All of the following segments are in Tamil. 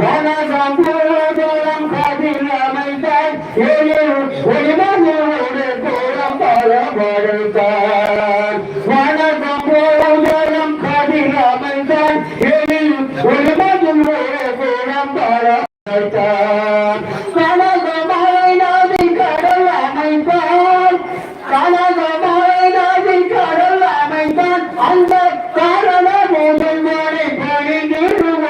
வணக்கம் போதலம் கதில் அமைத்தார் ஒளிமனோடு கோலம் பல படுத்தார் வணக்கம் போதலம் கதில் அமைத்தார் ஒளிமனோடு கோலம் பல படுத்தார் கனகமலை நதி கடல் அமைத்தார் கனகமலை நதி கடல் அமைத்தார் அந்த காரண முதல்வரை பணிந்திடுவோம்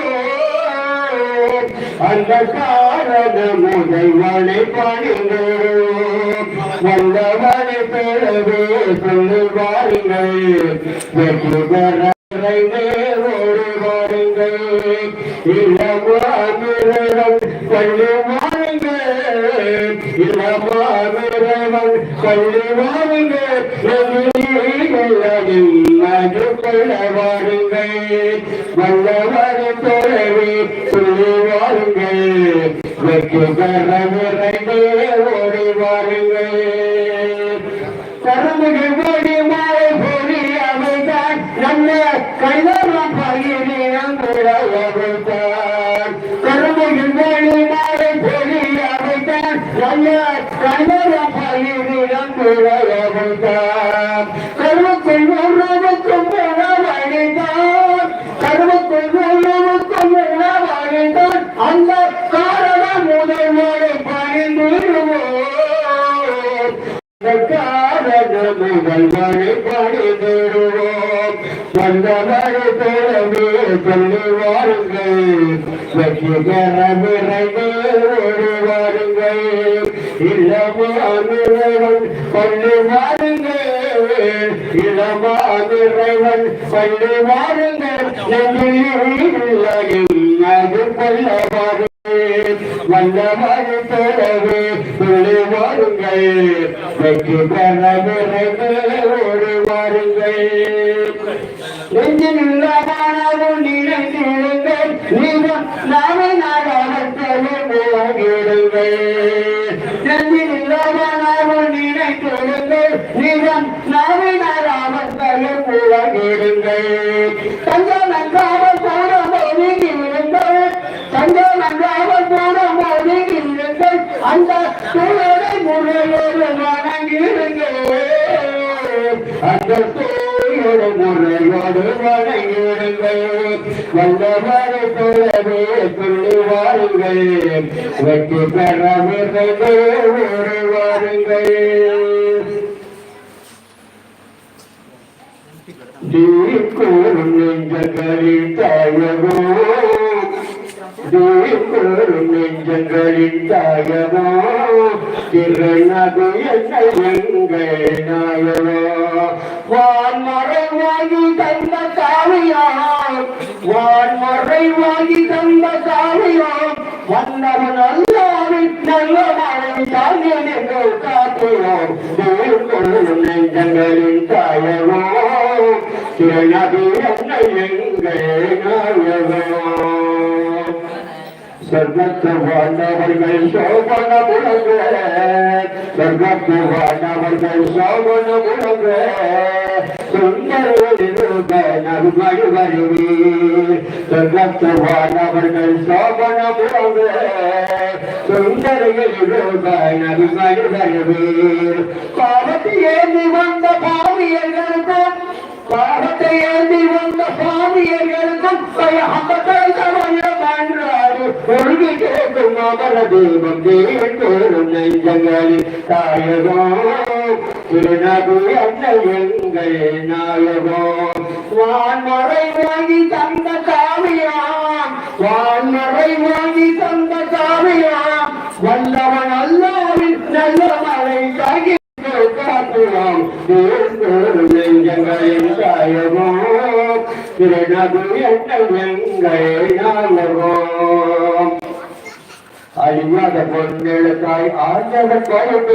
அந்த காரண முதல்வனை பணிந்தோம் வல்லவனை பெறவே சொல்லுவாருங்கள் வெற்றி பெற ஓடி வாருங்கள் இளமாமிரம் கொள்ளுவாருங்கள் இளமாமிரம் கொள்ளுவாருங்கள் அது கொள்ள வாருங்கள் வல்லவரை தொலைவே சொல்லுவாருங்கள் வெற்றி பெற விரைந்தே ஓடி வாருங்கள் கருமுகில் ஓடி மாலை போடி அமைத்தார் நம்ம கைவரம் பகிரினம் விளையாடுத்தார் கருமுகில் ஓடி மாலை போடி அமைத்தார் நம்ம கைவரம் பகிரினம் விளையாடுத்தார் கருவுக்குள் உறவுக்கும் உணவழித்தார் கருவுக்குள் உறவுக்கும் உணவழித்தார் அந்த காரணம் முதல்வரை பணிந்துடுவோம் முதல்வரை பணிந்துடுவோம் வந்தவரை போலவே சொல்லி வாருங்கள் வெற்றி பெற விரைந்து ஓடி வாருங்கள் இளமாமிரவன் கொள்ளி வாருங்கள் இளமாமிரவன் கொள்ளி வாருங்கள் அது கொள்ள வாருங்கள் வந்தவரை போலவே சொல்லி வாருங்கள் வெற்றி பெற விரைந்து ஓடி வாருங்கள் நெஞ்சில் உள்ளமானவும் நினைத்திருங்கள் நீங்கள் நாமே நாடாடுங்கள் நெஞ்சில் உள்ளமானவும் நினைத்திருங்கள் நீங்கள் நாமே நாடாடுங்கள் தஞ்சம் நன்றாமல் போட ஒதுங்கிவிடுங்கள் தஞ்சம் நன்றாமல் போட ஒதுங்கிவிடுங்கள் அந்த சூழலை முறையோடு வணங்கிடுங்கள் அந்த முறையோடு வணங்கிடுங்கள் வல்லவரை போலவே சொல்லி வாருங்கள் வெற்றி பெற விரைந்து ஓடி வாருங்கள் கூறும் நெஞ்சங்களின் தாயகோ கூறும் நெஞ்சங்களின் தாயகோ திறனது எங்கள் நாயகோ வான்மறை வாங்கி தந்த காவியம் வான்மறை வாங்கி தந்த காவியம் வந்தவன் அல்லாவின் நல்ல மழை தாங்கியோ காத்தியோம் நெஞ்சங்களின் தாயகோ திறனது எங்கள் நாயகோ சொர்க்கத்து வாழ்ந்தவர்கள் சோபன முழங்க சொர்க்கத்து வாழ்ந்தவர்கள் சோபன முழங்க சுந்தரூப நல்வழி வருவீர் சொர்க்கத்து வாழ்ந்தவர்கள் சோபன முழங்க சுந்தரூப நல்வழி வருவீர் பாவத்தை ஏந்தி வந்த பாவியர்களுக்கும் பாவத்தை ஏந்தி வந்த பாவியர்களுக்கும் பொருள் கேட்கும் அமர தெய்வம் தேடும் நெஞ்சங்களில் தாயகோ திருநகு அன்னை எங்கள் நாயகோ வான்மறை வாங்கி தந்த காவியம் வான்மறை வாங்கி தந்த காவியம் வல்லவன் அல்லாவின் நல்ல மழை தாங்கி காத்துவோம் நெஞ்சங்களின் தாயகோ திருநகு அன்னை எங்கள் நாயகோ அழியாத பொன்னெழுத்தாய் ஆண்டவர் பழுப்பு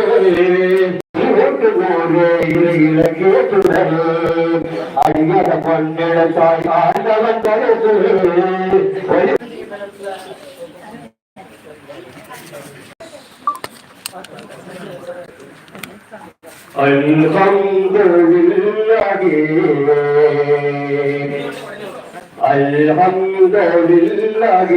அழியாத பொன்னெழுத்தாய் ஆண்டவன் பழுப்பு அல்ஹம்துலில்லாஹி